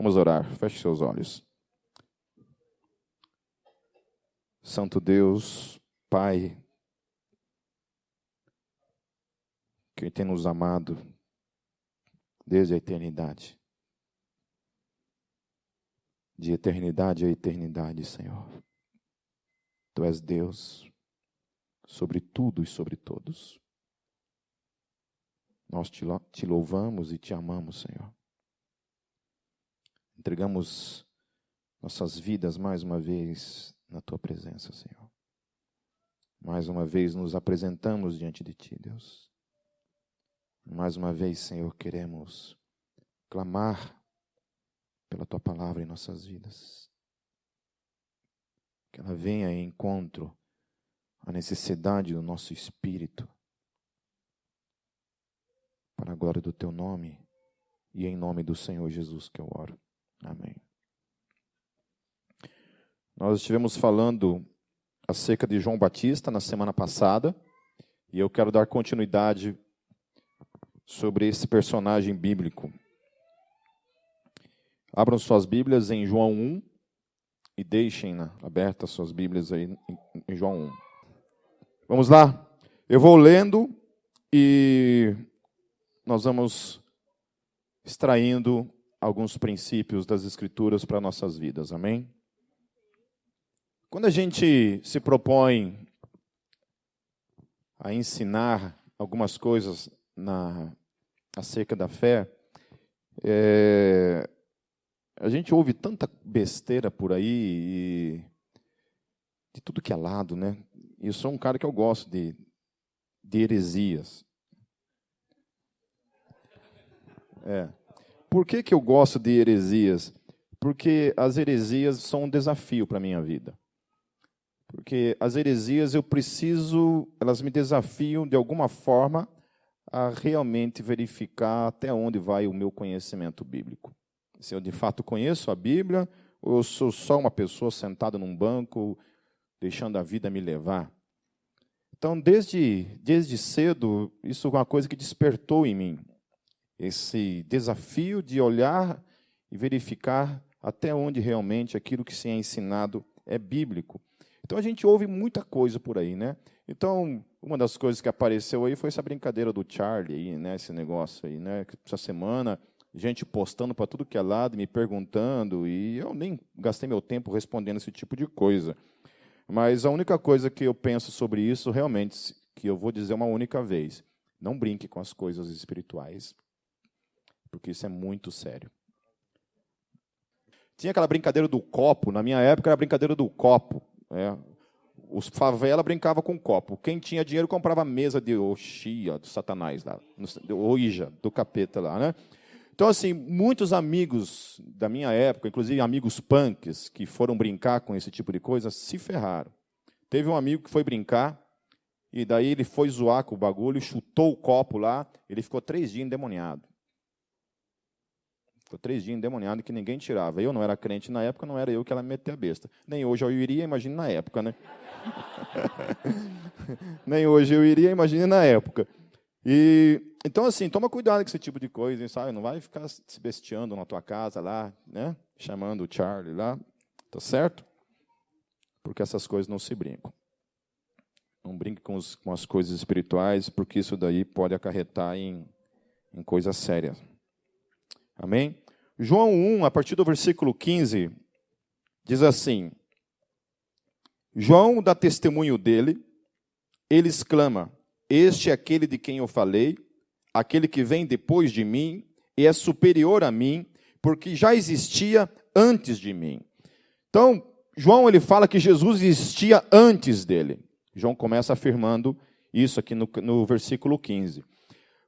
Vamos orar. Feche seus olhos. Santo Deus, Pai, que tem nos amado desde a eternidade. De eternidade a eternidade, Senhor. Tu és Deus sobre tudo e sobre todos. Nós te louvamos e te amamos, Senhor. Entregamos nossas vidas mais uma vez na Tua presença, Senhor. Mais uma vez nos apresentamos diante de Ti, Deus. Mais uma vez, Senhor, queremos clamar pela Tua palavra em nossas vidas. Que ela venha em encontro à necessidade do nosso espírito. Para a glória do Teu nome e em nome do Senhor Jesus que eu oro. Amém. Nós estivemos falando acerca de João Batista na semana passada e eu quero dar continuidade sobre esse personagem bíblico. Abram suas Bíblias em João 1 e deixem abertas suas Bíblias aí em João 1. Vamos lá? Eu vou lendo e nós vamos extraindo alguns princípios das Escrituras para nossas vidas, amém? Quando a gente se propõe a ensinar algumas coisas acerca da fé, a gente ouve tanta besteira por aí, de tudo que é lado, né? E eu sou um cara que eu gosto de heresias. Por que eu gosto de heresias? Porque as heresias são um desafio para a minha vida. Porque as heresias elas me desafiam de alguma forma a realmente verificar até onde vai o meu conhecimento bíblico. Se eu de fato conheço a Bíblia, ou eu sou só uma pessoa sentada num banco, deixando a vida me levar. Então, desde cedo, isso é uma coisa que despertou em mim. Esse desafio de olhar e verificar até onde realmente aquilo que se é ensinado é bíblico. Então, a gente ouve muita coisa por aí, né? Então, uma das coisas que apareceu aí foi essa brincadeira do Charlie, aí, né? Esse negócio aí, né? Essa semana, gente postando para tudo que é lado, me perguntando, e eu nem gastei meu tempo respondendo esse tipo de coisa. Mas a única coisa que eu penso sobre isso, realmente, que eu vou dizer uma única vez, não brinque com as coisas espirituais, porque isso é muito sério. Tinha aquela brincadeira do copo, na minha época era a brincadeira do copo. Os favela brincavam com copo. Quem tinha dinheiro comprava mesa de Oxia, do Satanás, lá, Ouija, do capeta lá, né? Então, assim, muitos amigos da minha época, inclusive amigos punks, que foram brincar com esse tipo de coisa, se ferraram. Teve um amigo que foi brincar, e daí ele foi zoar com o bagulho, chutou o copo lá, ele ficou 3 dias endemoniado. Ficou 3 dias endemoniado que ninguém tirava. Eu não era crente na época, não era eu que ela meter a besta. Nem hoje eu iria, imagine na época, né? Nem hoje eu iria, imagine na época. Então, assim, toma cuidado com esse tipo de coisa, sabe? Não vai ficar se bestiando na tua casa lá, né? Chamando o Charlie lá, tá certo? Porque essas coisas não se brincam. Não brinque com as coisas espirituais, porque isso daí pode acarretar em coisas sérias. Amém? João 1, a partir do versículo 15, diz assim: João dá testemunho dele, ele exclama: Este é aquele de quem eu falei, aquele que vem depois de mim, e é superior a mim, porque já existia antes de mim. Então, João ele fala que Jesus existia antes dele. João começa afirmando isso aqui no versículo 15.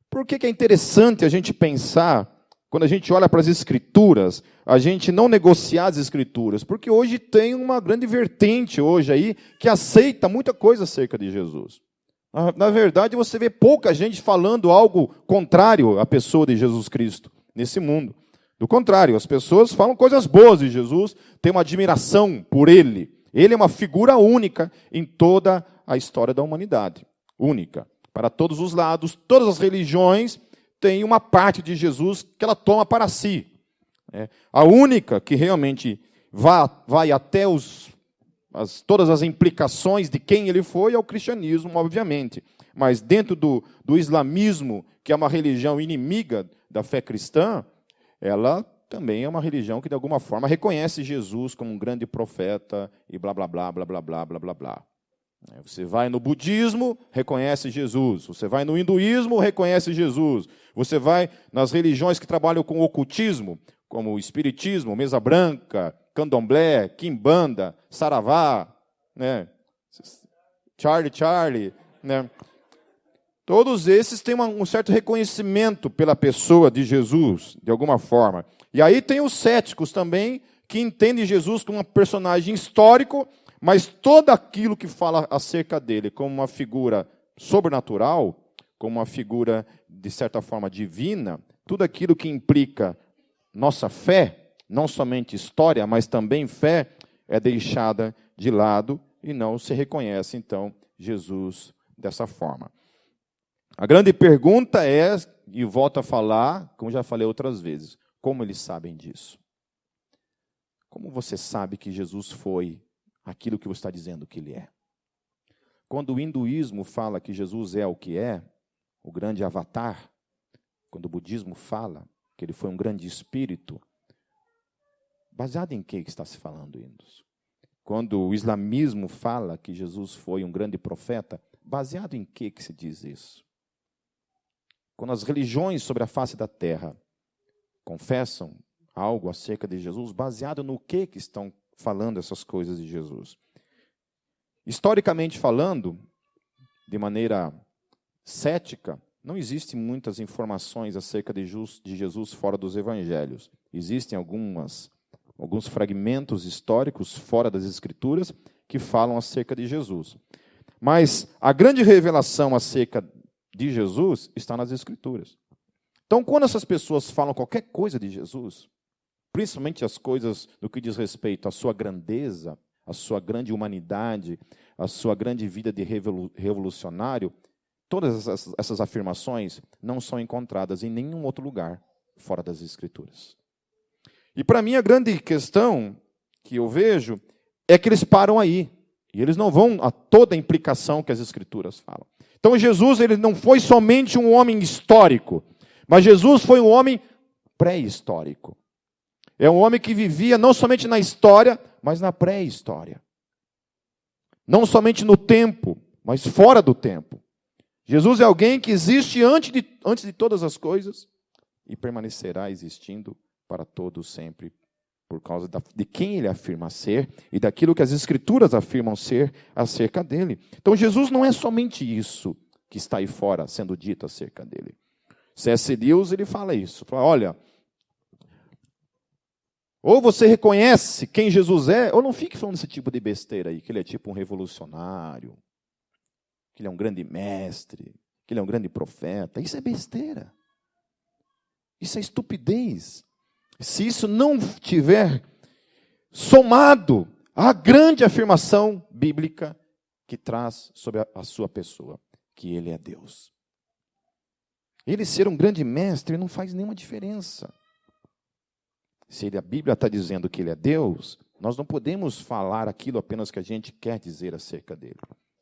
Por que é interessante a gente pensar, quando a gente olha para as Escrituras, a gente não negociar as Escrituras? Porque hoje tem uma grande vertente hoje aí que aceita muita coisa acerca de Jesus. Na verdade, você vê pouca gente falando algo contrário à pessoa de Jesus Cristo nesse mundo. Do contrário, as pessoas falam coisas boas de Jesus, têm uma admiração por Ele. Ele é uma figura única em toda a história da humanidade. Única. Para todos os lados, todas as religiões têm uma parte de Jesus que ela toma para si. A única que realmente vai até todas as implicações de quem ele foi é o cristianismo, obviamente. Mas dentro do islamismo, que é uma religião inimiga da fé cristã, ela também é uma religião que, de alguma forma, reconhece Jesus como um grande profeta e blá, blá, blá, blá, blá, blá, blá, blá, blá. Você vai no budismo, reconhece Jesus. Você vai no hinduísmo, reconhece Jesus. Você vai nas religiões que trabalham com o ocultismo, como o espiritismo, mesa branca, candomblé, quimbanda, saravá, né? Charlie, né? Todos esses têm um certo reconhecimento pela pessoa de Jesus, de alguma forma. E aí tem os céticos também, que entendem Jesus como um personagem histórico, mas todo aquilo que fala acerca dele como uma figura sobrenatural, como uma figura, de certa forma, divina, tudo aquilo que implica nossa fé, não somente história, mas também fé, é deixada de lado e não se reconhece, então, Jesus dessa forma. A grande pergunta é, e volto a falar, como já falei outras vezes, como eles sabem disso? Como você sabe que Jesus foi aquilo que você está dizendo que ele é? Quando o hinduísmo fala que Jesus é o que é, o grande avatar, quando o budismo fala que ele foi um grande espírito, baseado em que está se falando isso? Quando o islamismo fala que Jesus foi um grande profeta, baseado em que se diz isso? Quando as religiões sobre a face da terra confessam algo acerca de Jesus, baseado no que estão falando essas coisas de Jesus? Historicamente falando, de maneira cética, não existem muitas informações acerca de Jesus fora dos evangelhos. Existem alguns fragmentos históricos fora das Escrituras que falam acerca de Jesus. Mas a grande revelação acerca de Jesus está nas Escrituras. Então, quando essas pessoas falam qualquer coisa de Jesus, principalmente as coisas no que diz respeito à sua grandeza, à sua grande humanidade, à sua grande vida de revolucionário, todas essas afirmações não são encontradas em nenhum outro lugar fora das Escrituras. E para mim a grande questão que eu vejo é que eles param aí. E eles não vão a toda a implicação que as Escrituras falam. Então Jesus, ele não foi somente um homem histórico, mas Jesus foi um homem pré-histórico. É um homem que vivia não somente na história, mas na pré-história. Não somente no tempo, mas fora do tempo. Jesus é alguém que existe antes de todas as coisas e permanecerá existindo para todos sempre, por causa de quem ele afirma ser e daquilo que as Escrituras afirmam ser acerca dele. Então Jesus não é somente isso que está aí fora sendo dito acerca dele. C.S. Lewis, ele fala isso. Fala, olha, ou você reconhece quem Jesus é, ou não fique falando esse tipo de besteira aí, que ele é tipo um revolucionário, que ele é um grande mestre, que ele é um grande profeta. Isso é besteira. Isso é estupidez. Se isso não tiver somado à grande afirmação bíblica que traz sobre a sua pessoa, que ele é Deus. Ele ser um grande mestre não faz nenhuma diferença. Se a Bíblia está dizendo que ele é Deus, nós não podemos falar aquilo apenas que a gente quer dizer acerca dele.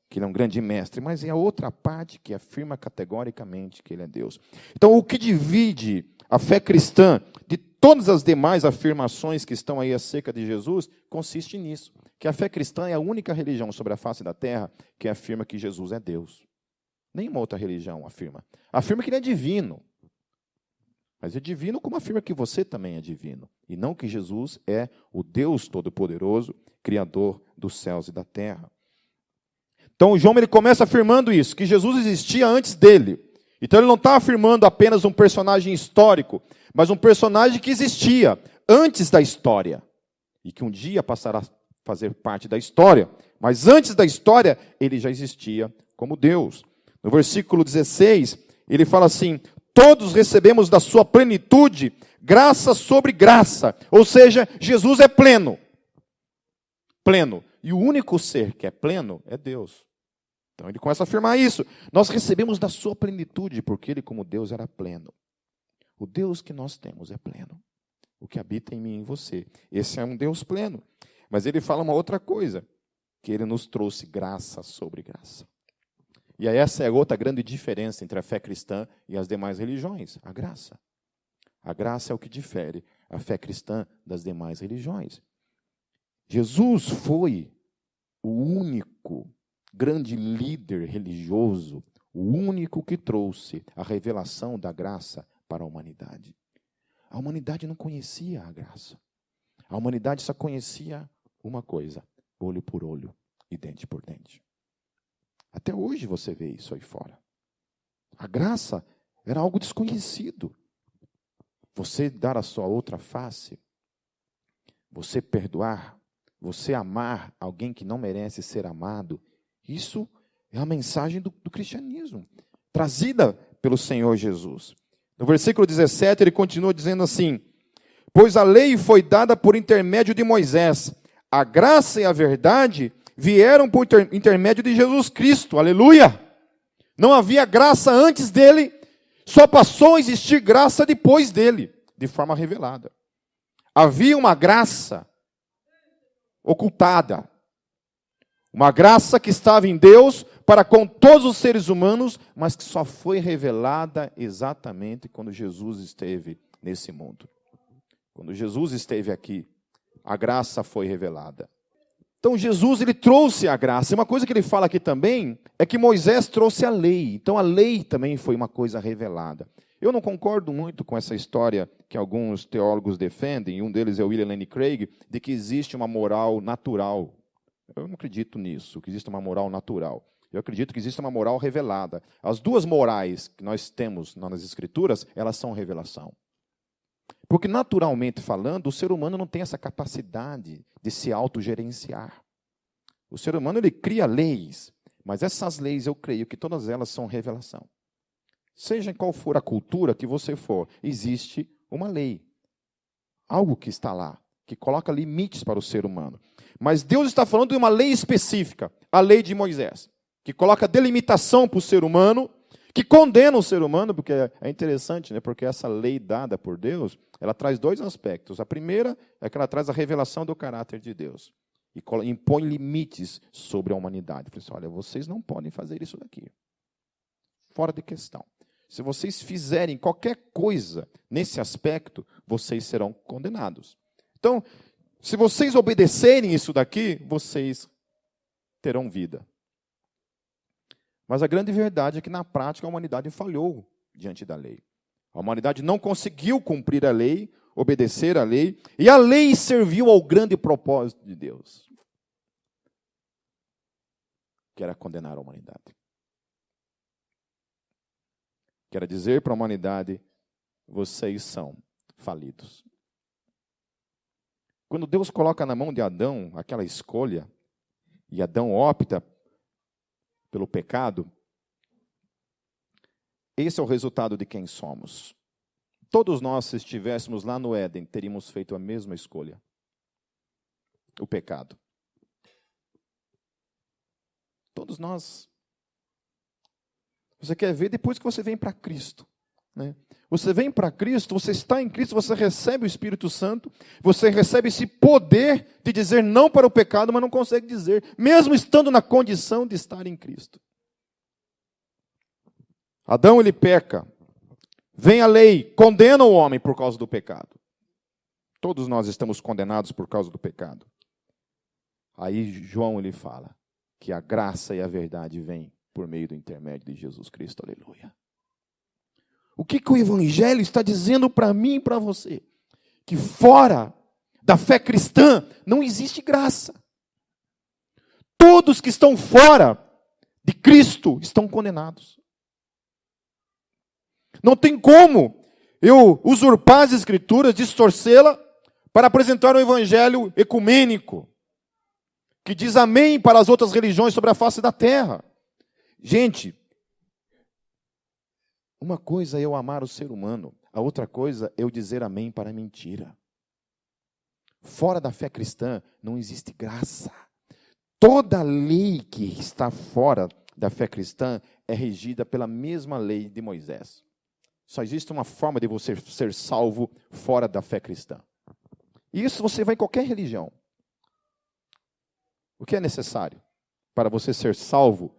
Que ele é um grande mestre, mas é a outra parte que afirma categoricamente que ele é Deus. Então, o que divide a fé cristã de todas as demais afirmações que estão aí acerca de Jesus, consiste nisso. Que a fé cristã é a única religião sobre a face da terra que afirma que Jesus é Deus. Nenhuma outra religião afirma. Afirma que ele é divino. Mas é divino como afirma que você também é divino. E não que Jesus é o Deus Todo-Poderoso, Criador dos céus e da terra. Então, João ele começa afirmando isso, que Jesus existia antes dele. Então, ele não está afirmando apenas um personagem histórico, mas um personagem que existia antes da história. E que um dia passará a fazer parte da história. Mas antes da história, ele já existia como Deus. No versículo 16, ele fala assim, todos recebemos da sua plenitude graça sobre graça. Ou seja, Jesus é pleno. Pleno. E o único ser que é pleno é Deus. Então ele começa a afirmar isso. Nós recebemos da sua plenitude, porque ele como Deus era pleno. O Deus que nós temos é pleno. o que habita em mim e em você. Esse é um Deus pleno. Mas ele fala uma outra coisa, que ele nos trouxe graça sobre graça. E aí essa é outra grande diferença entre a fé cristã e as demais religiões, a graça. A graça é o que difere a fé cristã das demais religiões. Jesus foi o único grande líder religioso, o único que trouxe a revelação da graça para a humanidade. A humanidade não conhecia a graça. A humanidade só conhecia uma coisa, olho por olho e dente por dente. Até hoje você vê isso aí fora. A graça era algo desconhecido. Você dar a sua outra face, você perdoar, você amar alguém que não merece ser amado, isso é a mensagem do cristianismo, trazida pelo Senhor Jesus. No versículo 17, ele continua dizendo assim: pois a lei foi dada por intermédio de Moisés, a graça e a verdade vieram por intermédio de Jesus Cristo, aleluia! Não havia graça antes dele, só passou a existir graça depois dele, de forma revelada. Havia uma graça ocultada, uma graça que estava em Deus para com todos os seres humanos, mas que só foi revelada exatamente quando Jesus esteve nesse mundo. Quando Jesus esteve aqui, a graça foi revelada. Então Jesus, ele trouxe a graça. E uma coisa que ele fala aqui também é que Moisés trouxe a lei. Então a lei também foi uma coisa revelada. Eu não concordo muito com essa história que alguns teólogos defendem, e um deles é o William Lane Craig, de que existe uma moral natural. Eu não acredito nisso, que existe uma moral natural. Eu acredito que existe uma moral revelada. As duas morais que nós temos nas Escrituras, elas são revelação. Porque, naturalmente falando, o ser humano não tem essa capacidade de se autogerenciar. O ser humano, ele cria leis, mas essas leis, eu creio que todas elas são revelação. Seja em qual for a cultura que você for, existe uma lei. Algo que está lá, que coloca limites para o ser humano. Mas Deus está falando de uma lei específica, a lei de Moisés, que coloca delimitação para o ser humano, que condena o ser humano, porque é interessante, né? Porque essa lei dada por Deus, ela traz dois aspectos. A primeira é que ela traz a revelação do caráter de Deus. E impõe limites sobre a humanidade. Fala assim, olha, vocês não podem fazer isso daqui. Fora de questão. Se vocês fizerem qualquer coisa nesse aspecto, vocês serão condenados. Então, se vocês obedecerem isso daqui, vocês terão vida. Mas a grande verdade é que, na prática, a humanidade falhou diante da lei. A humanidade não conseguiu cumprir a lei, obedecer a lei, e a lei serviu ao grande propósito de Deus, que era condenar a humanidade. Quer dizer para a humanidade, vocês são falidos. Quando Deus coloca na mão de Adão aquela escolha, e Adão opta pelo pecado, esse é o resultado de quem somos. Todos nós, se estivéssemos lá no Éden, teríamos feito a mesma escolha. O pecado. Todos nós. Você quer ver depois que você vem para Cristo, né? Você vem para Cristo, você está em Cristo, você recebe o Espírito Santo, você recebe esse poder de dizer não para o pecado, mas não consegue dizer, mesmo estando na condição de estar em Cristo. Adão, ele peca, vem a lei, condena o homem por causa do pecado. Todos nós estamos condenados por causa do pecado. Aí João, ele fala que a graça e a verdade vêm por meio do intermédio de Jesus Cristo, aleluia. O que o Evangelho está dizendo para mim e para você? Que fora da fé cristã não existe graça. Todos que estão fora de Cristo estão condenados. Não tem como eu usurpar as Escrituras, distorcê-la, para apresentar um Evangelho ecumênico, que diz amém para as outras religiões sobre a face da terra. Gente, uma coisa é eu amar o ser humano, a outra coisa é eu dizer amém para a mentira. Fora da fé cristã não existe graça. Toda lei que está fora da fé cristã é regida pela mesma lei de Moisés. Só existe uma forma de você ser salvo fora da fé cristã. E isso você vai em qualquer religião. O que é necessário para você ser salvo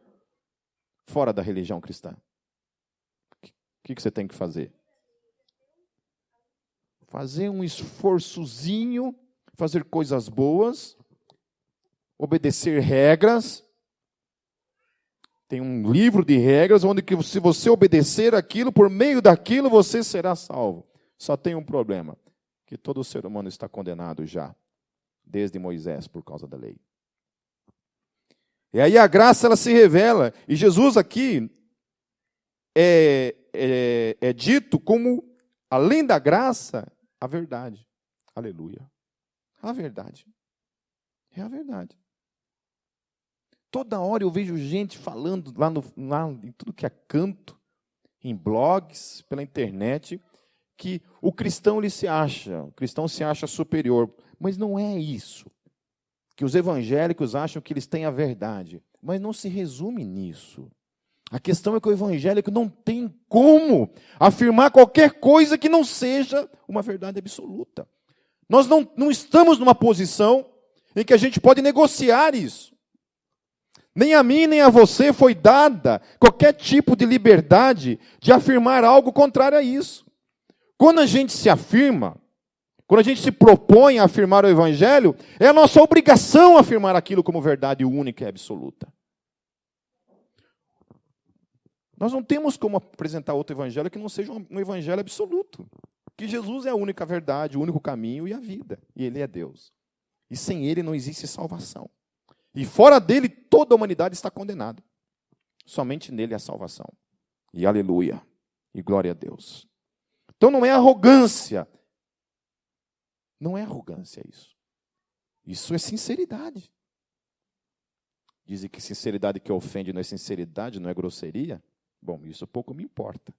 fora da religião cristã? O que você tem que fazer? Fazer um esforçozinho, fazer coisas boas, obedecer regras. Tem um livro de regras onde que se você obedecer aquilo, por meio daquilo você será salvo. Só tem um problema, que todo ser humano está condenado já, desde Moisés, por causa da lei. E aí a graça ela se revela, e Jesus aqui é dito como, além da graça, a verdade. Aleluia. A verdade. É a verdade. Toda hora eu vejo gente falando lá em tudo que é canto, em blogs, pela internet, que o cristão o cristão se acha superior. Mas não é isso. Que os evangélicos acham que eles têm a verdade. Mas não se resume nisso. A questão é que o evangélico não tem como afirmar qualquer coisa que não seja uma verdade absoluta. Nós não estamos numa posição em que a gente pode negociar isso. Nem a mim, nem a você foi dada qualquer tipo de liberdade de afirmar algo contrário a isso. Quando a gente se afirma, quando a gente se propõe a afirmar o Evangelho, é a nossa obrigação afirmar aquilo como verdade única e absoluta. Nós não temos como apresentar outro Evangelho que não seja um Evangelho absoluto. Que Jesus é a única verdade, o único caminho e a vida. E Ele é Deus. E sem Ele não existe salvação. E fora dele, toda a humanidade está condenada. Somente nele há salvação. E aleluia. E glória a Deus. Então não é arrogância. Não é arrogância isso. Isso é sinceridade. Dizem que sinceridade que ofende não é sinceridade, não é grosseria. Bom, isso pouco me importa.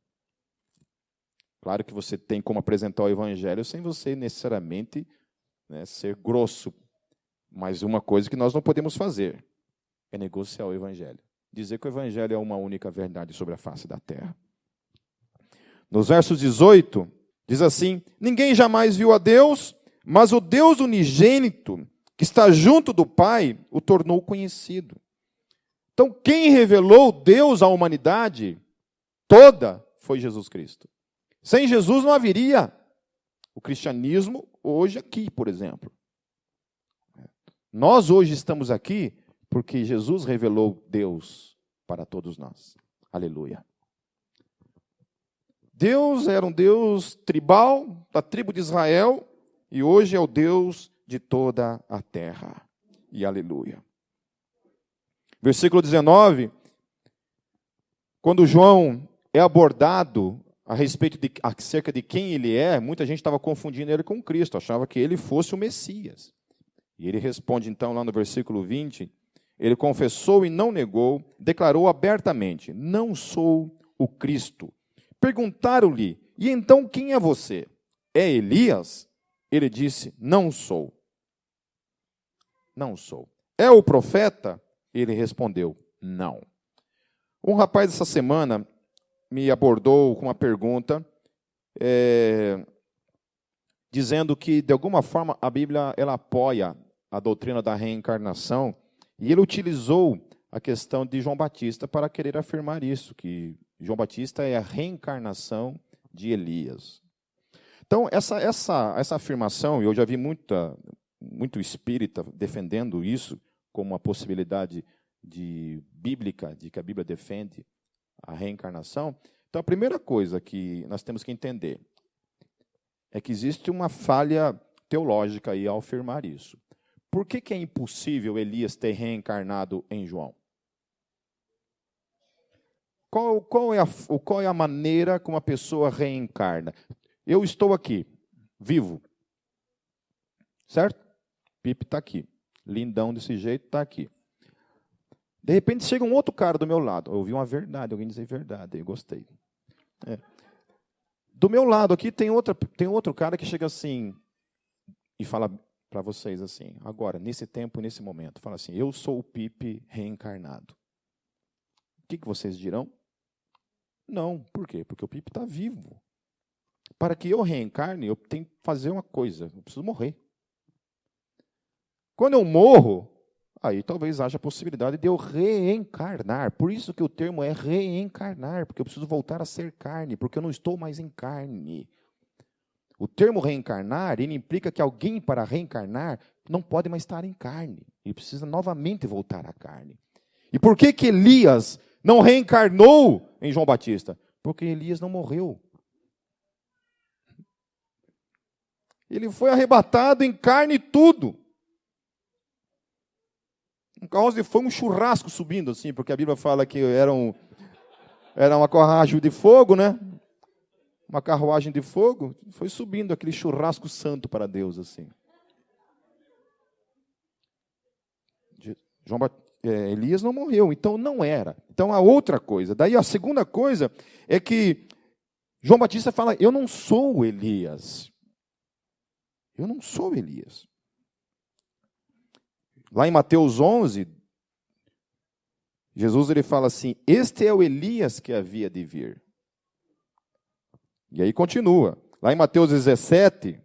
Claro que você tem como apresentar o Evangelho sem você necessariamente ser grosso. Mas uma coisa que nós não podemos fazer é negociar o Evangelho. Dizer que o Evangelho é uma única verdade sobre a face da terra. Nos versos 18, diz assim: ninguém jamais viu a Deus, mas o Deus unigênito, que está junto do Pai, o tornou conhecido. Então, quem revelou Deus à humanidade toda foi Jesus Cristo. Sem Jesus não haveria o cristianismo hoje aqui, por exemplo. Nós hoje estamos aqui porque Jesus revelou Deus para todos nós. Aleluia. Deus era um Deus tribal, da tribo de Israel, e hoje é o Deus de toda a terra. E aleluia. Versículo 19, quando João é abordado acerca de quem ele é, muita gente estava confundindo ele com Cristo, achava que ele fosse o Messias. E ele responde então lá no versículo 20, ele confessou e não negou, declarou abertamente: não sou o Cristo. Perguntaram-lhe: e então quem é você? É Elias? Ele disse: não sou. Não sou. É o profeta? Ele respondeu: não. Um rapaz essa semana me abordou com uma pergunta, dizendo que, de alguma forma, a Bíblia ela apoia a doutrina da reencarnação, e ele utilizou a questão de João Batista para querer afirmar isso, que João Batista é a reencarnação de Elias. Então, essa afirmação, e eu já vi muito espírita defendendo isso como uma possibilidade bíblica, de que a Bíblia defende a reencarnação. Então, a primeira coisa que nós temos que entender é que existe uma falha teológica aí ao afirmar isso. Por que é impossível Elias ter reencarnado em João? Qual é a maneira como a pessoa reencarna? Eu estou aqui, vivo. Certo? Pipe está aqui. Lindão desse jeito, está aqui. De repente chega um outro cara do meu lado. Eu ouvi uma verdade, alguém dizer verdade, eu gostei. Do meu lado aqui tem outro cara que chega assim e fala para vocês assim, agora, nesse tempo, nesse momento, fala assim: eu sou o Pipe reencarnado. O que vocês dirão? Não. Por quê? Porque o Pipe está vivo. Para que eu reencarne, eu tenho que fazer uma coisa, eu preciso morrer. Quando eu morro, aí talvez haja a possibilidade de eu reencarnar. Por isso que o termo é reencarnar, porque eu preciso voltar a ser carne, porque eu não estou mais em carne. O termo reencarnar, ele implica que alguém, para reencarnar, não pode mais estar em carne. Ele precisa novamente voltar à carne. E por que que Elias não reencarnou em João Batista? Porque Elias não morreu. Ele foi arrebatado em carne e tudo. Um carroça de fogo, um churrasco subindo assim, porque a Bíblia fala que era uma carruagem de fogo, né? Uma carruagem de fogo, foi subindo aquele churrasco santo para Deus assim. Elias não morreu, então não era. Então a outra coisa, daí a segunda coisa é que João Batista fala, eu não sou Elias. Eu não sou Elias. Lá em Mateus 11, Jesus ele fala assim, este é o Elias que havia de vir. E aí continua. Lá em Mateus 17,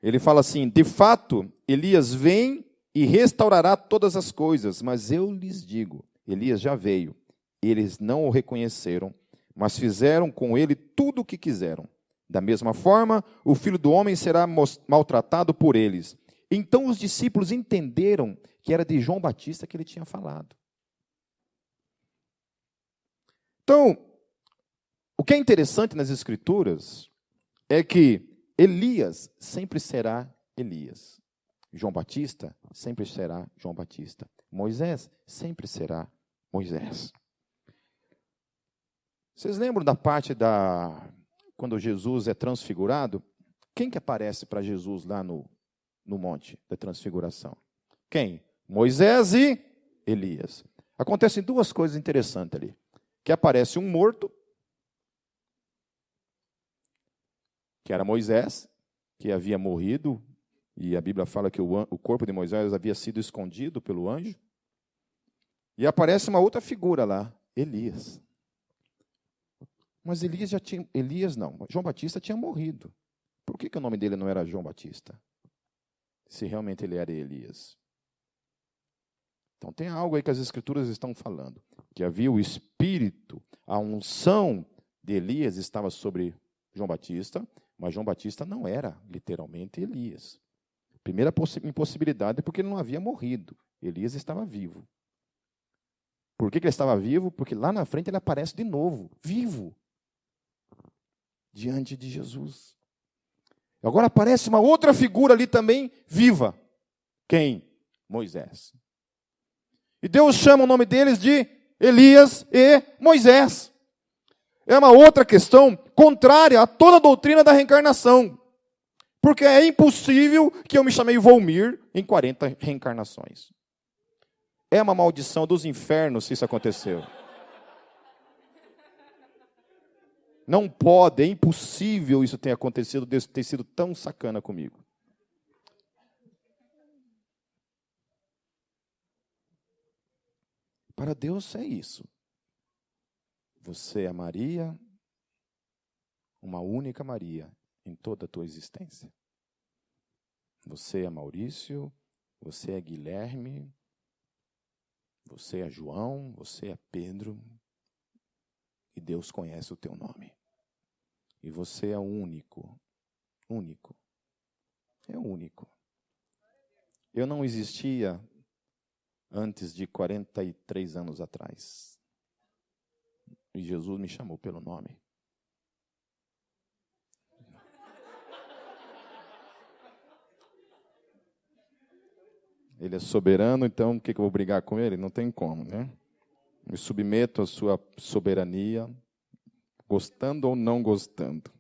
ele fala assim, de fato, Elias vem e restaurará todas as coisas, mas eu lhes digo, Elias já veio, eles não o reconheceram, mas fizeram com ele tudo o que quiseram. Da mesma forma, o Filho do Homem será maltratado por eles. Então os discípulos entenderam que era de João Batista que ele tinha falado. Então, o que é interessante nas Escrituras é que Elias sempre será Elias. João Batista sempre será João Batista. Moisés sempre será Moisés. Vocês lembram da parte quando Jesus é transfigurado? Quem que aparece para Jesus lá no monte da transfiguração? Quem? Moisés e Elias. Acontecem duas coisas interessantes ali. Que aparece um morto, que era Moisés, que havia morrido, e a Bíblia fala que o corpo de Moisés havia sido escondido pelo anjo. E aparece uma outra figura lá, Elias. Mas João Batista tinha morrido. Por que o nome dele não era João Batista? Se realmente ele era Elias. Então tem algo aí que as Escrituras estão falando. Que havia o Espírito, a unção de Elias estava sobre João Batista, mas João Batista não era literalmente Elias. Primeira impossibilidade é porque ele não havia morrido. Elias estava vivo. Por que ele estava vivo? Porque lá na frente ele aparece de novo, vivo, diante de Jesus. Agora aparece uma outra figura ali também, viva. Quem? Moisés. E Deus chama o nome deles de Elias e Moisés. É uma outra questão contrária a toda a doutrina da reencarnação. Porque é impossível que eu me chamei Volmir em 40 reencarnações. É uma maldição dos infernos se isso aconteceu. Não pode, é impossível isso ter acontecido, Deus ter sido tão sacana comigo. Para Deus é isso. Você é Maria, uma única Maria em toda a tua existência. Você é Maurício, você é Guilherme, você é João, você é Pedro, e Deus conhece o teu nome. E você é único, único. É único. Eu não existia antes de 43 anos atrás. E Jesus me chamou pelo nome. Ele é soberano, então o que eu vou brigar com ele? Não tem como, né? Me submeto à sua soberania, gostando ou não gostando.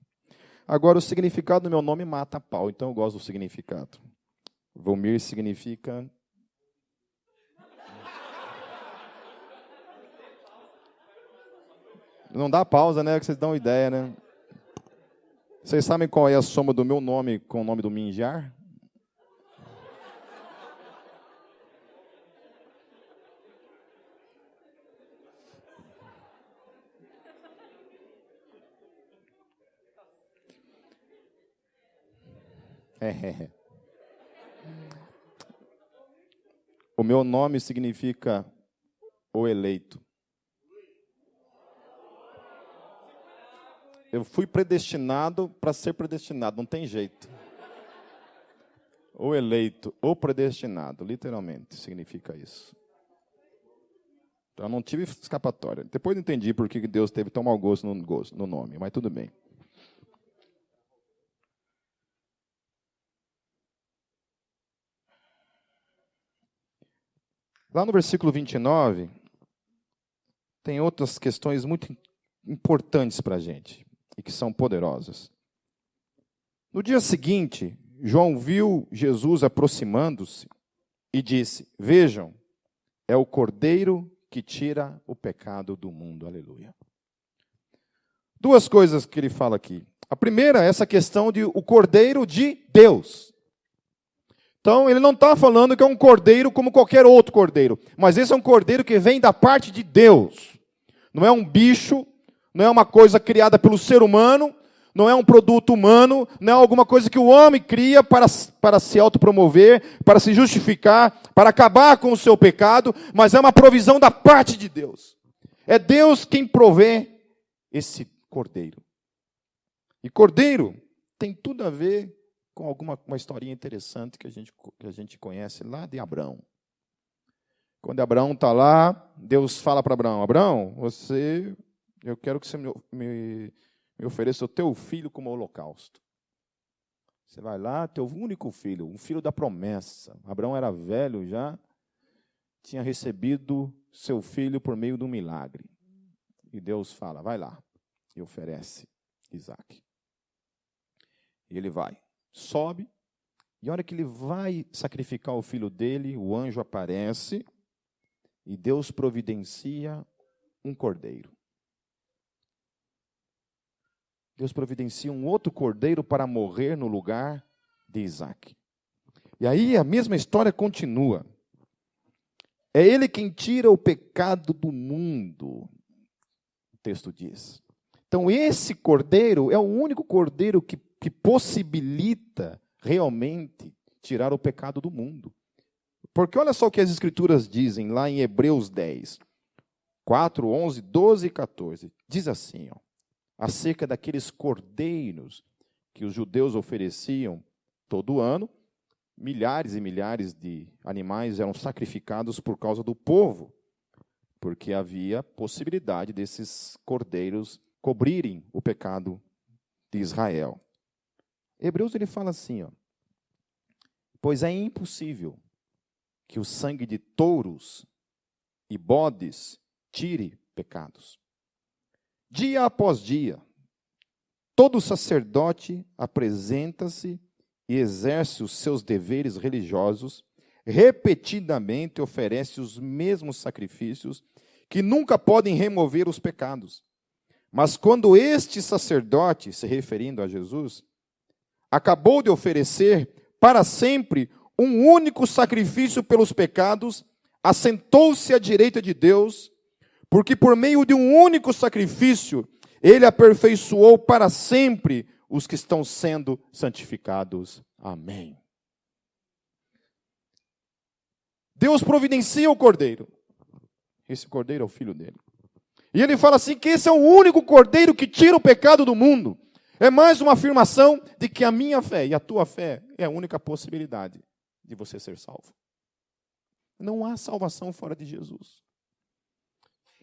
Agora, o significado do meu nome mata a pau, então eu gosto do significado. Volmir significa... Não dá pausa, né? Que vocês dão ideia, né? Vocês sabem qual é a soma do meu nome com o nome do Minjar? meu nome significa o eleito. Eu fui predestinado para ser predestinado, não tem jeito. O eleito, o predestinado, literalmente significa isso. Então, eu não tive escapatória. Depois eu entendi por que Deus teve tão mau gosto no nome, mas tudo bem. Lá no versículo 29, tem outras questões muito importantes para a gente e que são poderosas. No dia seguinte, João viu Jesus aproximando-se e disse: Vejam, é o Cordeiro que tira o pecado do mundo. Aleluia. Duas coisas que ele fala aqui. A primeira é essa questão de o Cordeiro de Deus. Então, ele não está falando que é um cordeiro como qualquer outro cordeiro, mas esse é um cordeiro que vem da parte de Deus. Não é um bicho, não é uma coisa criada pelo ser humano, não é um produto humano, não é alguma coisa que o homem cria para se autopromover, para se justificar, para acabar com o seu pecado, mas é uma provisão da parte de Deus. É Deus quem provê esse cordeiro. E cordeiro tem tudo a ver com uma historinha interessante que a gente conhece lá de Abraão. Quando Abraão está lá, Deus fala para Abraão: Abraão, eu quero que você me ofereça o teu filho como holocausto. Você vai lá, teu único filho, um filho da promessa. Abraão era velho já, tinha recebido seu filho por meio de um milagre. E Deus fala: vai lá, e oferece Isaque. E ele vai. Sobe, e a hora que ele vai sacrificar o filho dele, o anjo aparece, e Deus providencia um cordeiro. Deus providencia um outro cordeiro para morrer no lugar de Isaque. E aí a mesma história continua. É ele quem tira o pecado do mundo, o texto diz. Então esse cordeiro é o único cordeiro que possibilita realmente tirar o pecado do mundo. Porque olha só o que as Escrituras dizem lá em Hebreus 10, 4, 11, 12 e 14. Diz assim, acerca daqueles cordeiros que os judeus ofereciam todo ano, milhares e milhares de animais eram sacrificados por causa do povo, porque havia possibilidade desses cordeiros cobrirem o pecado de Israel. Hebreus ele fala assim, pois é impossível que o sangue de touros e bodes tire pecados. Dia após dia, todo sacerdote apresenta-se e exerce os seus deveres religiosos, repetidamente oferece os mesmos sacrifícios que nunca podem remover os pecados. Mas quando este sacerdote, se referindo a Jesus, acabou de oferecer para sempre um único sacrifício pelos pecados, assentou-se à direita de Deus, porque por meio de um único sacrifício, ele aperfeiçoou para sempre os que estão sendo santificados. Amém. Deus providencia o cordeiro. Esse cordeiro é o filho dele. E ele fala assim que esse é o único cordeiro que tira o pecado do mundo. É mais uma afirmação de que a minha fé e a tua fé é a única possibilidade de você ser salvo. Não há salvação fora de Jesus.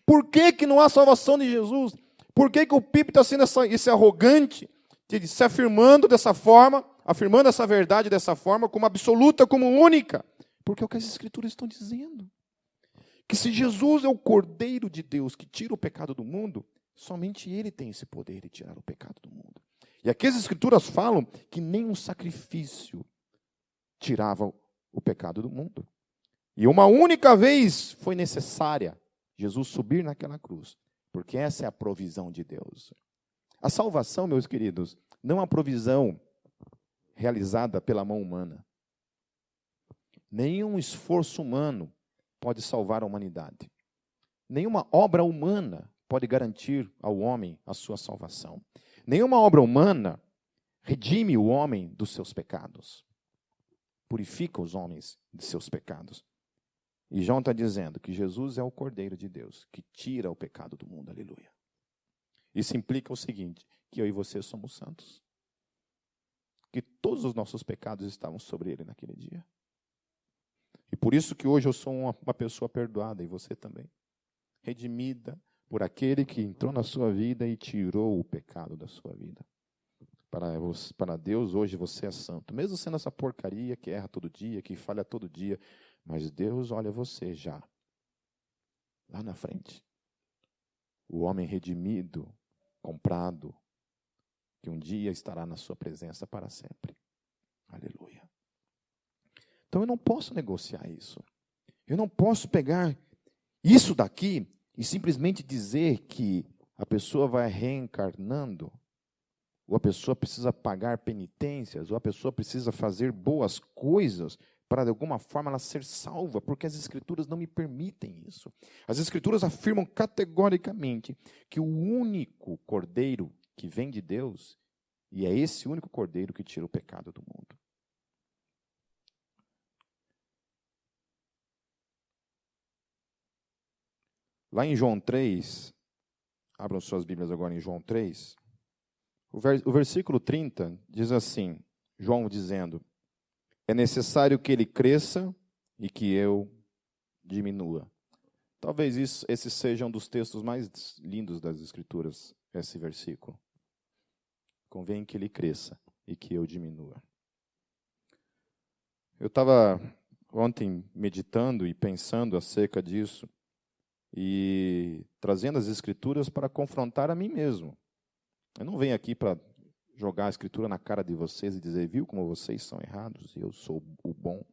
Por que não há salvação de Jesus? Por que o Pipe está sendo esse arrogante, se afirmando dessa forma, afirmando essa verdade dessa forma, como absoluta, como única? Porque é o que as Escrituras estão dizendo. Que se Jesus é o Cordeiro de Deus que tira o pecado do mundo, somente Ele tem esse poder de tirar o pecado do mundo. E aqui as Escrituras falam que nenhum sacrifício tirava o pecado do mundo. E uma única vez foi necessária Jesus subir naquela cruz, porque essa é a provisão de Deus. A salvação, meus queridos, não é uma provisão realizada pela mão humana. Nenhum esforço humano pode salvar a humanidade. Nenhuma obra humana pode garantir ao homem a sua salvação. Nenhuma obra humana redime o homem dos seus pecados. Purifica os homens de seus pecados. E João está dizendo que Jesus é o Cordeiro de Deus, que tira o pecado do mundo, aleluia. Isso implica o seguinte, que eu e você somos santos. Que todos os nossos pecados estavam sobre ele naquele dia. E por isso que hoje eu sou uma pessoa perdoada, e você também. Redimida por aquele que entrou na sua vida e tirou o pecado da sua vida. Para Deus, hoje você é santo. Mesmo sendo essa porcaria que erra todo dia, que falha todo dia. Mas Deus olha você já. Lá na frente. O homem redimido, comprado, que um dia estará na sua presença para sempre. Aleluia. Então eu não posso negociar isso. Eu não posso pegar isso daqui e simplesmente dizer que a pessoa vai reencarnando, ou a pessoa precisa pagar penitências, ou a pessoa precisa fazer boas coisas para de alguma forma ela ser salva, porque as Escrituras não me permitem isso. As Escrituras afirmam categoricamente que o único Cordeiro que vem de Deus, e é esse único Cordeiro que tira o pecado do mundo. Lá em João 3, abram suas Bíblias agora em João 3, o versículo 30 diz assim, João dizendo, é necessário que ele cresça e que eu diminua. Talvez esse seja um dos textos mais lindos das Escrituras, esse versículo. Convém que ele cresça e que eu diminua. Eu estava ontem meditando e pensando acerca disso e trazendo as Escrituras para confrontar a mim mesmo. Eu não venho aqui para jogar a Escritura na cara de vocês e dizer, viu como vocês são errados e eu sou o bom.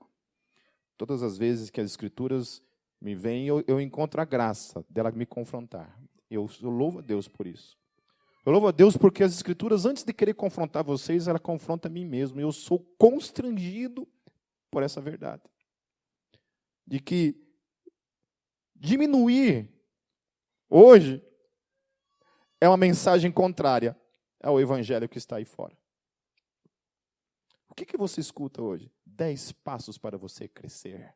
Todas as vezes que as Escrituras me vêm, eu encontro a graça dela me confrontar. Eu louvo a Deus por isso. Eu louvo a Deus porque as Escrituras, antes de querer confrontar vocês, ela confronta a mim mesmo. Eu sou constrangido por essa verdade. De que diminuir hoje é uma mensagem contrária ao evangelho que está aí fora. O que você escuta hoje? 10 passos para você crescer.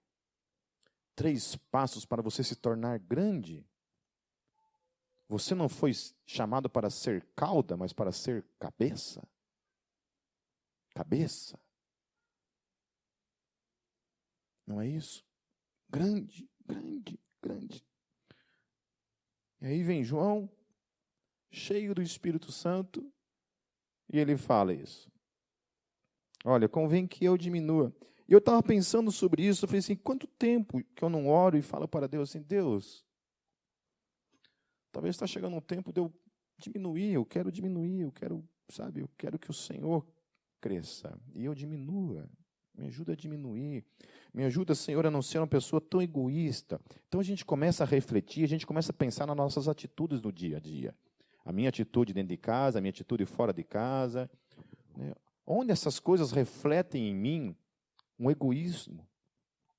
3 passos para você se tornar grande. Você não foi chamado para ser cauda, mas para ser cabeça. Cabeça. Não é isso? Grande, grande, grande. E aí vem João, cheio do Espírito Santo, e ele fala isso. Olha, convém que eu diminua. E eu estava pensando sobre isso, eu falei assim, quanto tempo que eu não oro e falo para Deus assim, Deus, talvez está chegando um tempo de eu diminuir, eu quero diminuir, eu quero que o Senhor cresça, e eu diminua. Me ajuda a diminuir. Me ajuda, Senhor, a não ser uma pessoa tão egoísta. Então a gente começa a refletir, a gente começa a pensar nas nossas atitudes no dia a dia. A minha atitude dentro de casa, a minha atitude fora de casa. Né? Onde essas coisas refletem em mim um egoísmo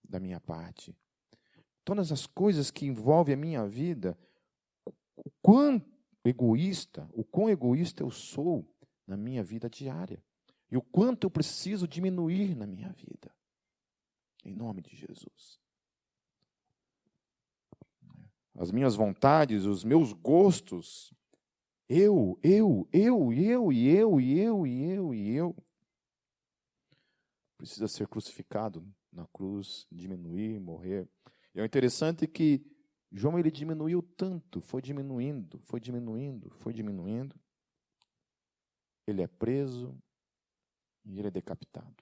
da minha parte. Todas as coisas que envolvem a minha vida, o quão egoísta eu sou na minha vida diária. E o quanto eu preciso diminuir na minha vida. Em nome de Jesus. As minhas vontades, os meus gostos, eu. Precisa ser crucificado na cruz, diminuir, morrer. E o interessante é que João ele diminuiu tanto, foi diminuindo. Ele é preso e ele é decapitado.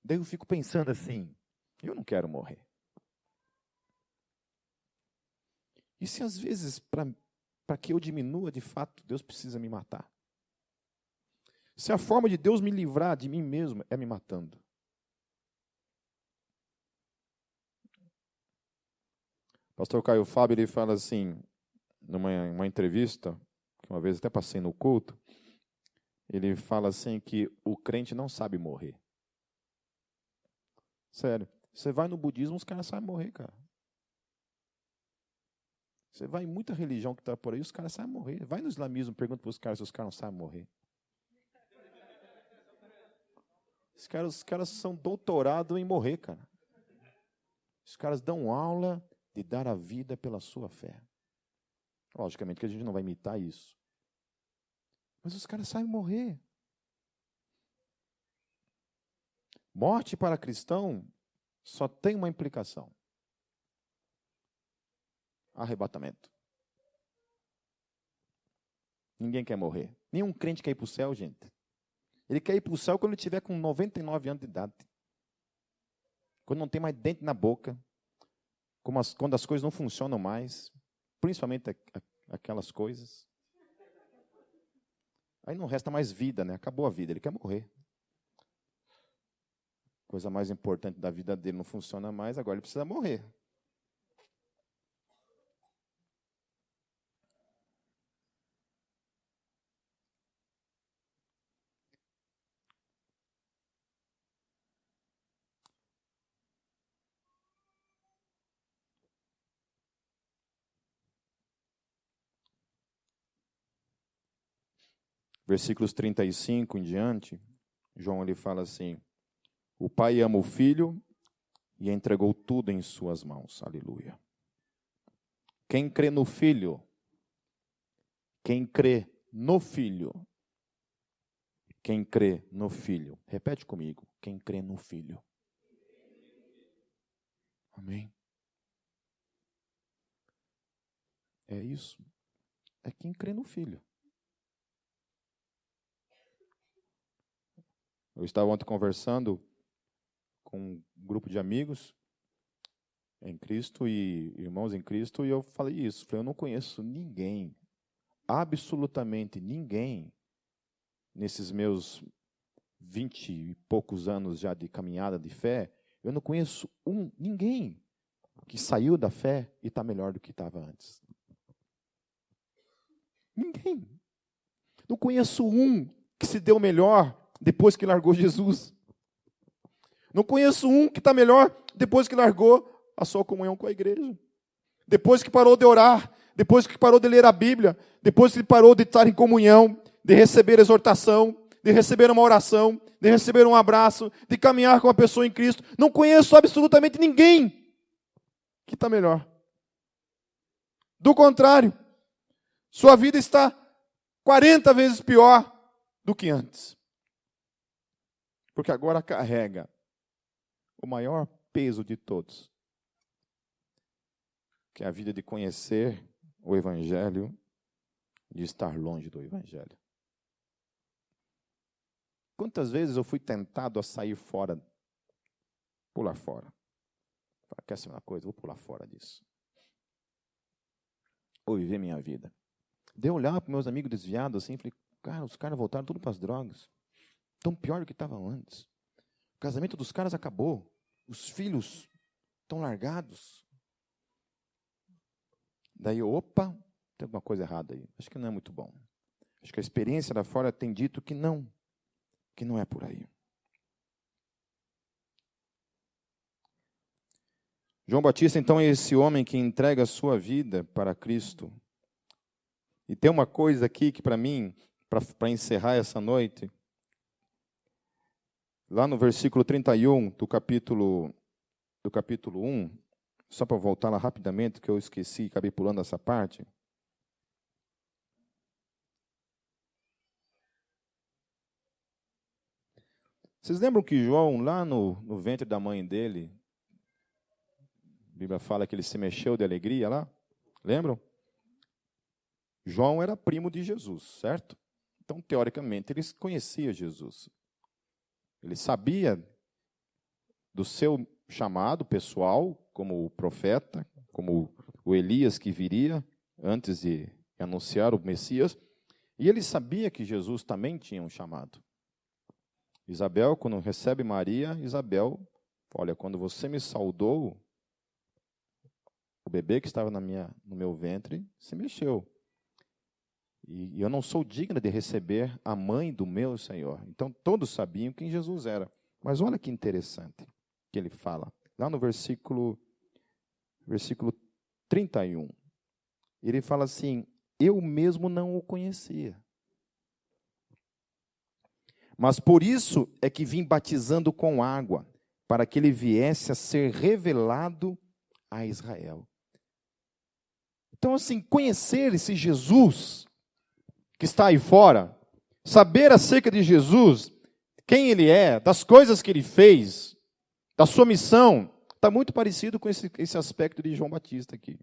Daí eu fico pensando assim, eu não quero morrer. E se às vezes, para que eu diminua, de fato, Deus precisa me matar? Se a forma de Deus me livrar de mim mesmo é me matando. Pastor Caio Fábio, ele fala assim, numa entrevista, que uma vez até passei no culto, ele fala assim que o crente não sabe morrer. Sério. Você vai no budismo, os caras sabem morrer, cara. Você vai em muita religião que está por aí, os caras sabem morrer. Vai no islamismo, pergunta para os caras se os caras não sabem morrer. Os caras são doutorados em morrer, cara. Os caras dão aula de dar a vida pela sua fé. Logicamente que a gente não vai imitar isso. Mas os caras sabem morrer. Morte para cristão só tem uma implicação: arrebatamento. Ninguém quer morrer. Nenhum crente quer ir para o céu, gente. Ele quer ir para o céu quando ele estiver com 99 anos de idade. Quando não tem mais dente na boca. Quando as coisas não funcionam mais. Principalmente aquelas coisas. Aí não resta mais vida, né? Acabou a vida, ele quer morrer. A coisa mais importante da vida dele não funciona mais, agora ele precisa morrer. Versículos 35 em diante, João ele fala assim: o pai ama o filho e entregou tudo em suas mãos. Aleluia. Quem crê no filho, quem crê no filho, quem crê no filho, repete comigo, quem crê no filho. Amém. É isso. É quem crê no filho. Eu estava ontem conversando com um grupo de amigos em Cristo e irmãos em Cristo, e eu falei isso. Falei, eu não conheço ninguém, absolutamente ninguém, nesses meus 20 e poucos anos já de caminhada de fé, eu não conheço ninguém que saiu da fé e está melhor do que estava antes. Ninguém. Não conheço um que se deu melhor depois que largou Jesus. Não conheço um que está melhor depois que largou a sua comunhão com a igreja. Depois que parou de orar, depois que parou de ler a Bíblia, depois que parou de estar em comunhão, de receber exortação, de receber uma oração, de receber um abraço, de caminhar com a pessoa em Cristo. Não conheço absolutamente ninguém que está melhor. Do contrário, sua vida está 40 vezes pior do que antes. Porque agora carrega o maior peso de todos, que é a vida de conhecer o Evangelho, de estar longe do Evangelho. Quantas vezes eu fui tentado a sair fora, pular fora. Quer ser uma coisa? Vou pular fora disso. Vou viver minha vida. Dei olhar para meus amigos desviados assim, falei, cara, os caras voltaram tudo para as drogas. Tão pior do que estavam antes. O casamento dos caras acabou. Os filhos estão largados. Daí, opa, tem alguma coisa errada aí. Acho que não é muito bom. Acho que a experiência lá fora tem dito que não é por aí. João Batista, então, é esse homem que entrega a sua vida para Cristo. E tem uma coisa aqui que, para mim, para encerrar essa noite, lá no versículo 31 do capítulo 1, só para voltar lá rapidamente, que eu esqueci, acabei pulando essa parte. Vocês lembram que João, lá no ventre da mãe dele, a Bíblia fala que ele se mexeu de alegria lá? Lembram? João era primo de Jesus, certo? Então, teoricamente, ele conhecia Jesus. Ele sabia do seu chamado pessoal, como profeta, como o Elias que viria antes de anunciar o Messias. E ele sabia que Jesus também tinha um chamado. Isabel, quando recebe Maria, Isabel, olha, quando você me saudou, o bebê que estava no meu ventre se mexeu. E eu não sou digna de receber a mãe do meu Senhor. Então, todos sabiam quem Jesus era. Mas olha que interessante que ele fala. Lá no versículo 31. Ele fala assim, eu mesmo não o conhecia. Mas por isso é que vim batizando com água, para que ele viesse a ser revelado a Israel. Então, assim, conhecer esse Jesus que está aí fora, saber acerca de Jesus, quem ele é, das coisas que ele fez, da sua missão, está muito parecido com esse aspecto de João Batista aqui.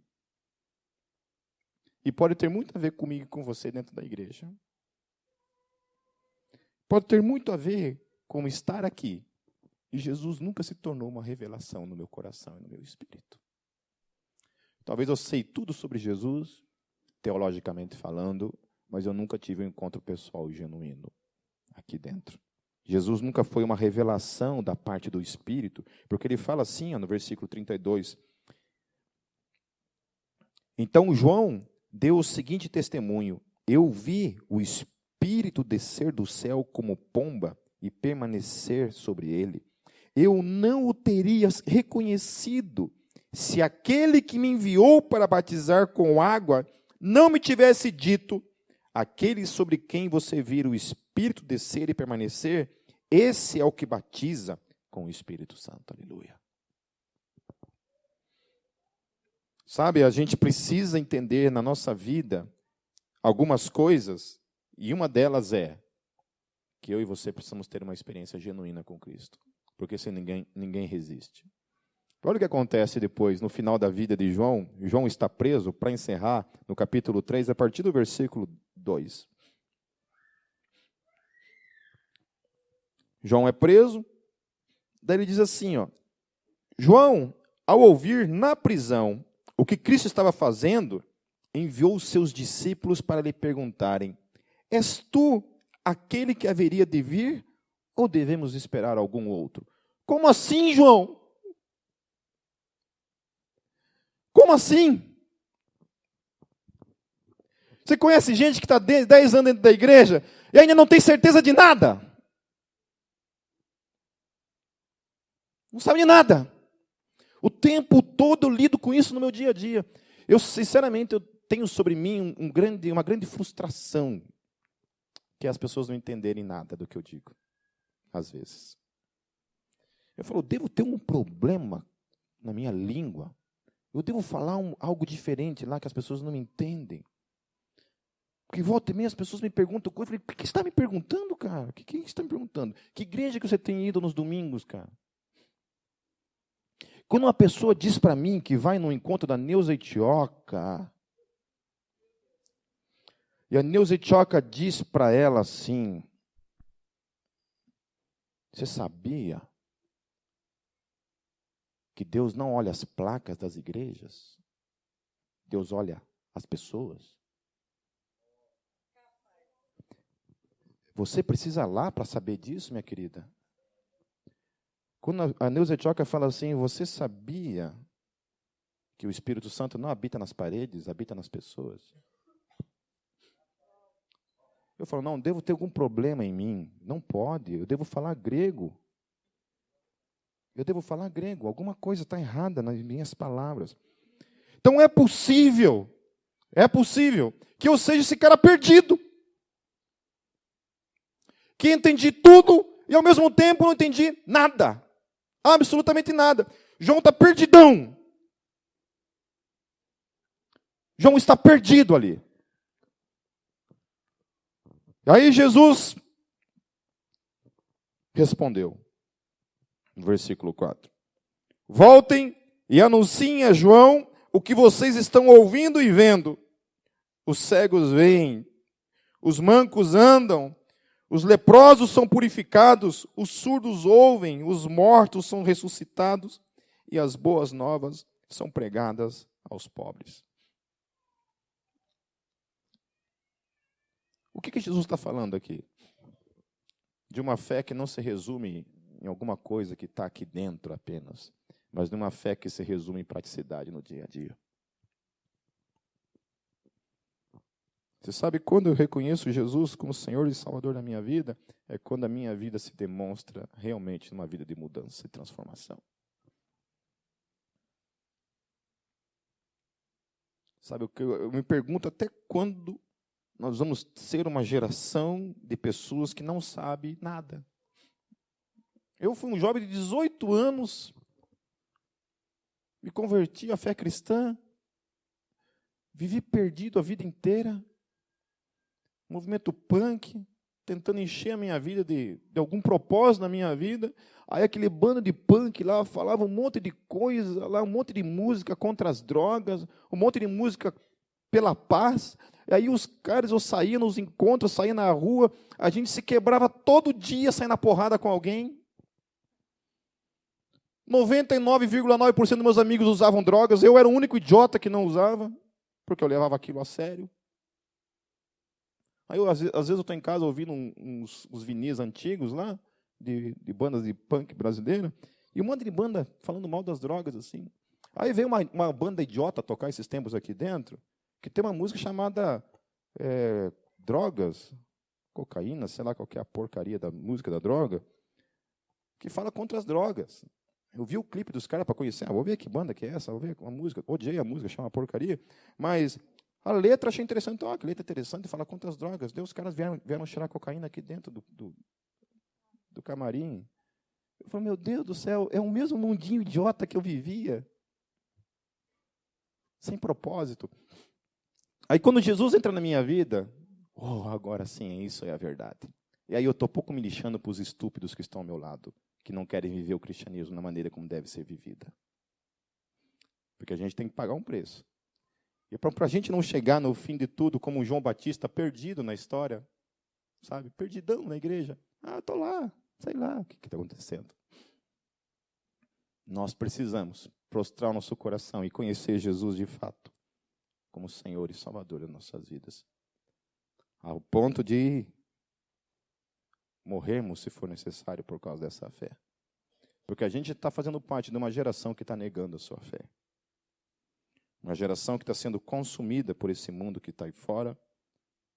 E pode ter muito a ver comigo e com você dentro da igreja. Pode ter muito a ver com estar aqui. E Jesus nunca se tornou uma revelação no meu coração e no meu espírito. Talvez eu sei tudo sobre Jesus, teologicamente falando, mas eu nunca tive um encontro pessoal e genuíno aqui dentro. Jesus nunca foi uma revelação da parte do Espírito, porque ele fala assim, no versículo 32. Então João deu o seguinte testemunho: eu vi o Espírito descer do céu como pomba e permanecer sobre ele. Eu não o teria reconhecido se aquele que me enviou para batizar com água não me tivesse dito: aquele sobre quem você vir o Espírito descer e permanecer, esse é o que batiza com o Espírito Santo. Aleluia. Sabe, a gente precisa entender na nossa vida algumas coisas, e uma delas é que eu e você precisamos ter uma experiência genuína com Cristo, porque sem ninguém resiste. Olha o que acontece depois, no final da vida de João. João está preso, para encerrar, no capítulo 3, a partir do versículo 2. João é preso, daí ele diz assim, João, ao ouvir na prisão o que Cristo estava fazendo, enviou os seus discípulos para lhe perguntarem: és tu aquele que haveria de vir, ou devemos esperar algum outro? Como assim, João? Como assim? Você conhece gente que está 10 anos dentro da igreja e ainda não tem certeza de nada? Não sabe de nada. O tempo todo eu lido com isso no meu dia a dia. Eu, sinceramente, eu tenho sobre mim uma grande frustração, que é as pessoas não entenderem nada do que eu digo, às vezes. Eu falo, eu devo ter um problema na minha língua. Eu devo falar algo diferente lá que as pessoas não me entendem. Porque volta e meia as pessoas me perguntam coisas. Eu falei, o que você está me perguntando, cara? O que você está me perguntando? Que igreja que você tem ido nos domingos, cara? Quando uma pessoa diz para mim que vai no encontro da Neuza Itioca, e a Neuza Itioca diz para ela assim: você sabia que Deus não olha as placas das igrejas? Deus olha as pessoas. Você precisa ir lá para saber disso, minha querida? Quando a Neuza Itioca fala assim, você sabia que o Espírito Santo não habita nas paredes, habita nas pessoas? Eu falo, não, devo ter algum problema em mim. Não pode, eu devo falar grego. Eu devo falar grego, alguma coisa está errada nas minhas palavras. Então é possível que eu seja esse cara perdido. Que entendi tudo e ao mesmo tempo não entendi nada. Absolutamente nada. João está perdidão. João está perdido ali. Aí Jesus respondeu, no versículo 4. Voltem e anunciem a João o que vocês estão ouvindo e vendo. Os cegos veem, os mancos andam, os leprosos são purificados, os surdos ouvem, os mortos são ressuscitados e as boas novas são pregadas aos pobres. O que Jesus está falando aqui? De uma fé que não se resume em alguma coisa que está aqui dentro apenas, mas de uma fé que se resume em praticidade no dia a dia. Você sabe, quando eu reconheço Jesus como Senhor e Salvador da minha vida, é quando a minha vida se demonstra realmente numa vida de mudança e transformação. Sabe, eu me pergunto até quando nós vamos ser uma geração de pessoas que não sabem nada. Eu fui um jovem de 18 anos, me converti à fé cristã, vivi perdido a vida inteira, movimento punk, tentando encher a minha vida de algum propósito na minha vida. Aí aquele bando de punk lá falava um monte de coisa, lá um monte de música contra as drogas, um monte de música pela paz. E aí os caras, eu saía nos encontros, saía na rua, a gente se quebrava todo dia saindo na porrada com alguém. 99,9% dos meus amigos usavam drogas, eu era o único idiota que não usava, porque eu levava aquilo a sério. Aí, às vezes, eu estou em casa ouvindo uns vinis antigos lá, de bandas de punk brasileira, e um monte de banda falando mal das drogas, assim. Aí veio uma banda idiota tocar esses tempos aqui dentro, que tem uma música chamada Drogas, Cocaína, sei lá qual que é a porcaria da música da droga, que fala contra as drogas. Eu vi o clipe dos caras para conhecer, vou ver que banda que é essa, vou ver uma música, odiei a música, chama porcaria, mas a letra achei interessante. Então, que letra interessante, fala contra as drogas. Deus, os caras vieram cheirar cocaína aqui dentro do camarim. Eu falei, meu Deus do céu, é o mesmo mundinho idiota que eu vivia. Sem propósito. Aí quando Jesus entra na minha vida, agora sim, isso é a verdade. E aí eu estou pouco me lixando para os estúpidos que estão ao meu lado, que não querem viver o cristianismo na maneira como deve ser vivida. Porque a gente tem que pagar um preço. E para a gente não chegar no fim de tudo como João Batista, perdido na história, sabe? Perdidão na igreja. Estou lá, sei lá o que está acontecendo. Nós precisamos prostrar o nosso coração e conhecer Jesus de fato como Senhor e Salvador das nossas vidas. Ao ponto de morrermos, se for necessário, por causa dessa fé. Porque a gente está fazendo parte de uma geração que está negando a sua fé. Uma geração que está sendo consumida por esse mundo que está aí fora,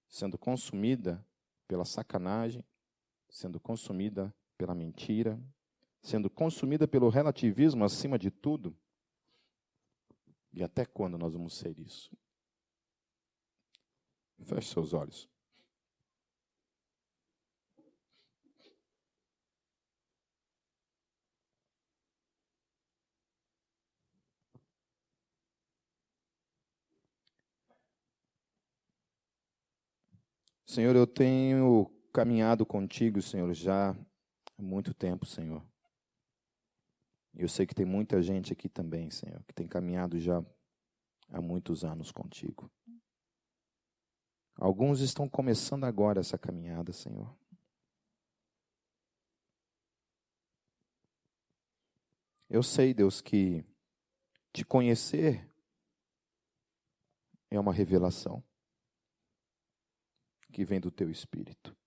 sendo consumida pela sacanagem, sendo consumida pela mentira, sendo consumida pelo relativismo acima de tudo. E até quando nós vamos ser isso? Feche seus olhos. Senhor, eu tenho caminhado contigo, Senhor, já há muito tempo, Senhor. Eu sei que tem muita gente aqui também, Senhor, que tem caminhado já há muitos anos contigo. Alguns estão começando agora essa caminhada, Senhor. Eu sei, Deus, que te conhecer é uma revelação que vem do teu Espírito.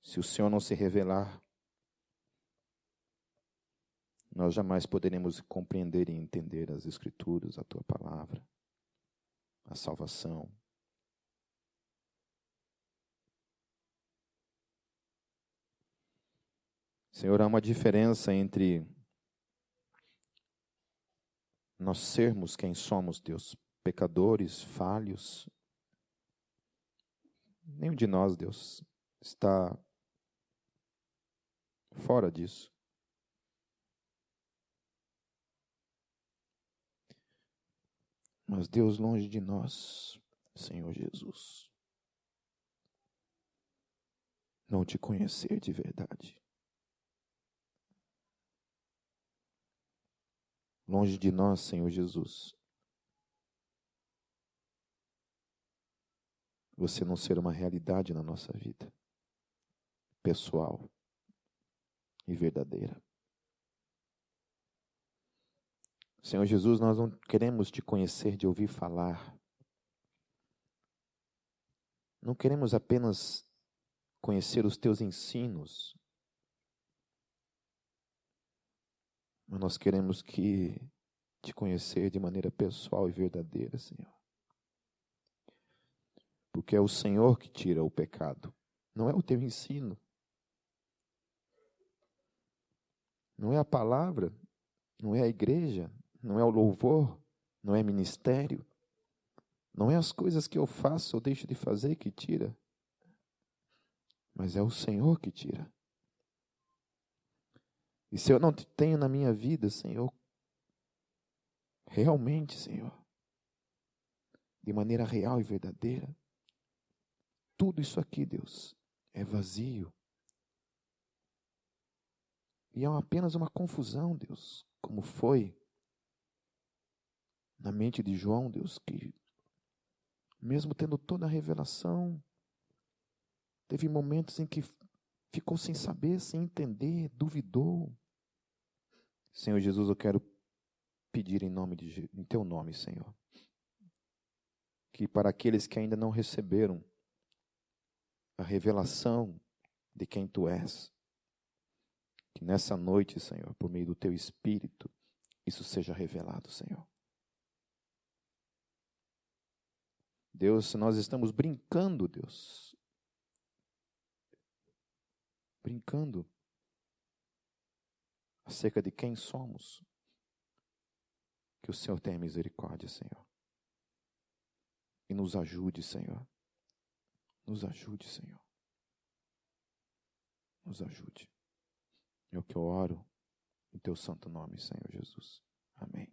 Se o Senhor não se revelar, nós jamais poderemos compreender e entender as Escrituras, a tua palavra, a salvação. Senhor, há uma diferença entre nós sermos quem somos, Deus, pecadores, falhos. Nenhum de nós, Deus, está fora disso. Mas Deus, longe de nós, Senhor Jesus, não te conhecer de verdade. Longe de nós, Senhor Jesus, você não ser uma realidade na nossa vida, pessoal e verdadeira. Senhor Jesus, nós não queremos te conhecer de ouvir falar. Não queremos apenas conhecer os teus ensinos, mas nós queremos te conhecer de maneira pessoal e verdadeira, Senhor. Porque é o Senhor que tira o pecado, não é o teu ensino. Não é a palavra, não é a igreja, não é o louvor, não é ministério. Não é as coisas que eu faço ou deixo de fazer que tira, mas é o Senhor que tira. E se eu não te tenho na minha vida, Senhor, realmente, Senhor, de maneira real e verdadeira, tudo isso aqui, Deus, é vazio. E é apenas uma confusão, Deus, como foi na mente de João, Deus, que mesmo tendo toda a revelação, teve momentos em que ficou sem saber, sem entender, duvidou. Senhor Jesus, eu quero pedir em teu nome, Senhor, que para aqueles que ainda não receberam a revelação de quem tu és, que nessa noite, Senhor, por meio do teu Espírito, isso seja revelado, Senhor. Deus, se nós estamos brincando, Deus, brincando acerca de quem somos, que o Senhor tenha misericórdia, Senhor. E nos ajude, Senhor. Nos ajude, Senhor. Nos ajude. É o que eu oro em teu santo nome, Senhor Jesus. Amém.